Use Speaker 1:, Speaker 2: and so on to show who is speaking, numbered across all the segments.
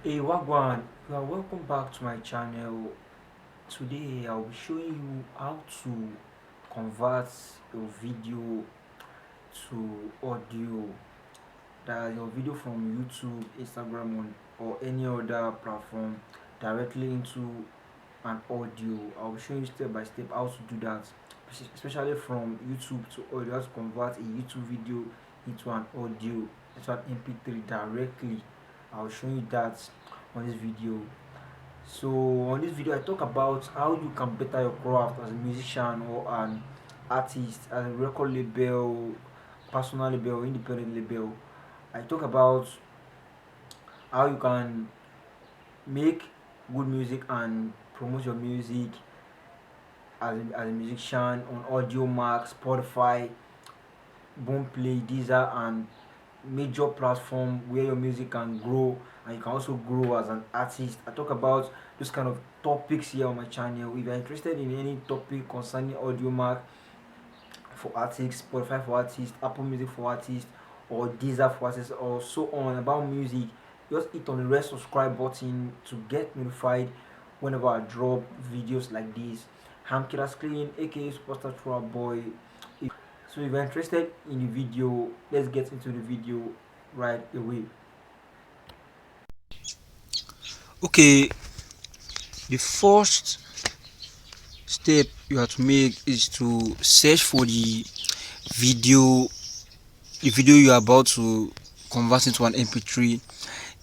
Speaker 1: Hey Wagwan, you are welcome back to my channel. Today I'll be showing you how to convert your video to audio. That is your video from YouTube, Instagram, or any other platform directly into an audio. I'll be showing you step by step how to do that, especially from YouTube to audio, how to convert a YouTube video into an audio, into an MP3 directly. I'll show you that on this video. So on this video I talk about how you can better your craft as a musician or an artist, as a record label, personal label, independent label. I talk about how you can make good music and promote your music as a musician on AUDIOMACK, Spotify, BOOMPLAY, Deezer, and major platform where your music can grow and you can also grow as an artist. I talk about those kind of topics here on my channel. If you're interested in any topic concerning AUDIOMACK for artists, Spotify for artists, Apple Music for artists, or Deezer for artists, or so on about music, just hit on the red subscribe button to get notified whenever I drop videos like this. I'm KIDAAX, aka Superstar TRAPboy. So if you're interested in the video, let's get into the video right away.
Speaker 2: Okay, the first step you have to make is to search for the video you are about to convert into an mp3.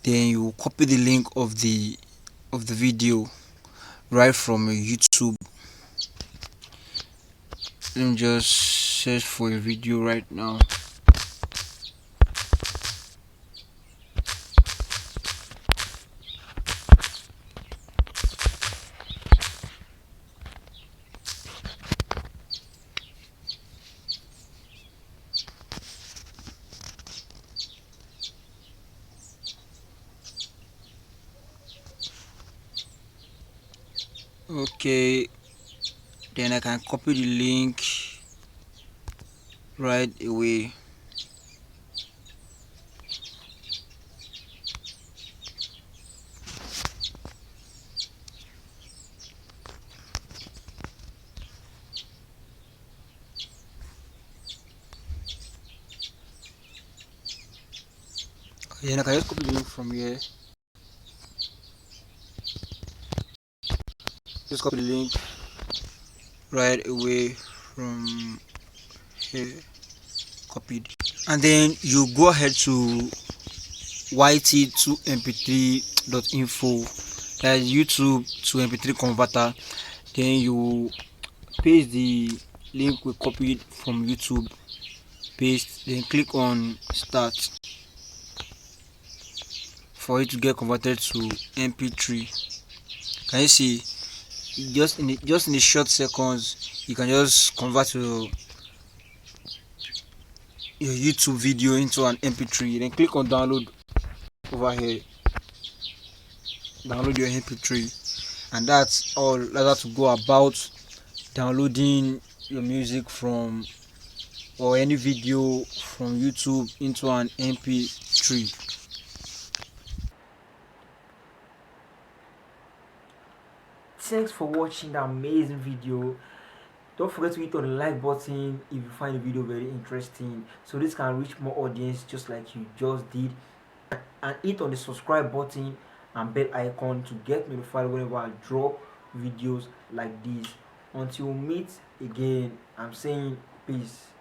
Speaker 2: Then you copy the link of the video right from YouTube. Let me just search for a video right now. Okay, then I can copy the link right away. Then I can just copy the link from here. Just copy the link right away from here. Copied, and then you go ahead to yt2mp3.info, that is YouTube to mp3 converter. Then you paste the link we copied from YouTube, paste, then click on start for it to get converted to mp3. Can you see, just in the short seconds you can just convert your YouTube video into an mp3. Then click on download over here, download your mp3, and that's all. That's how to go about downloading your music from, or any video from YouTube, into an mp3.
Speaker 1: Thanks for watching the amazing video. Don't forget to hit on the like button if you find the video very interesting, so this can reach more audience just like you just did, and hit on the subscribe button and bell icon to get notified whenever I drop videos like this. Until we meet again, I'm saying peace.